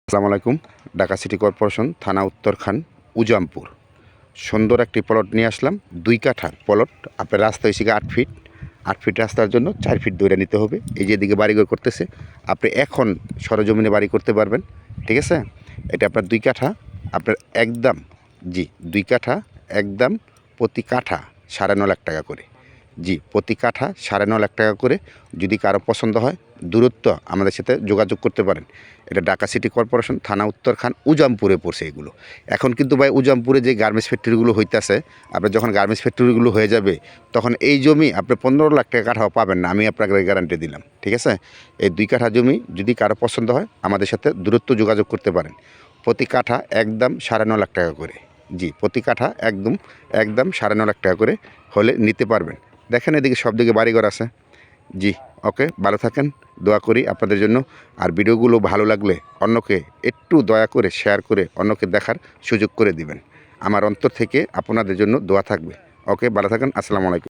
আসসালামু আলাইকুম। Dhaka city corporation থানা উত্তরখান উজামপুর সুন্দর একটি প্লট নিয়ে আসলাম। 2 কাঠার প্লট। আপনার রাস্তা হয়েছে 8 ফিট। 8 ফিট রাস্তার জন্য 4 ফিট দূরে নিতে হবে। এই যে এদিকে বাড়িঘর করতেছে, আপনি এখন সরজমিনে বাড়ি করতে পারবেন। ঠিক আছে, এটা আপনার 2 কাঠা। আপনার একদম, জি 2 কাঠা একদম, প্রতি কাঠা 9.5 লাখ টাকা করে। জি, প্রতি কাঠা 9.5 লাখ টাকা করে। যদি কারো পছন্দ হয়, দূরত্ব আমাদের সাথে যোগাযোগ করতে পারেন। এটা ঢাকা সিটি কর্পোরেশন থানা উত্তরখান উজামপুরে পড়ছে এগুলো। এখন কিন্তু ভাই উজামপুরে যে গার্মেন্টস ফ্যাক্টরিগুলো হইতেছে, আপনার যখন গার্মেন্টস ফ্যাক্টরিগুলো হয়ে যাবে, তখন এই জমি আপনি 15 লাখ টাকা কাঠাও পাবেন না, আমি আপনাকে গ্যারান্টি দিলাম। ঠিক আছে, এই 2 কাঠা জমি যদি কারো পছন্দ হয়, আমাদের সাথে দূরত্ব যোগাযোগ করতে পারেন। প্রতি কাঠা একদম 9.5 লাখ টাকা করে। জি, প্রতি কাঠা একদম 9.5 লাখ টাকা করে হলে নিতে পারবেন। দেখেন এদিকে সব দিকে বাড়িঘর আছে। জি, ওকে, ভালো থাকেন। দোয়া করি আপনাদের জন্য। আর ভিডিওগুলো ভালো লাগলে অন্যকে একটু দয়া করে শেয়ার করে অন্যকে দেখার সুযোগ করে দিবেন। আমার অন্তর থেকে আপনাদের জন্য দোয়া থাকবে। ওকে, ভালো থাকেন। আসসালামু আলাইকুম।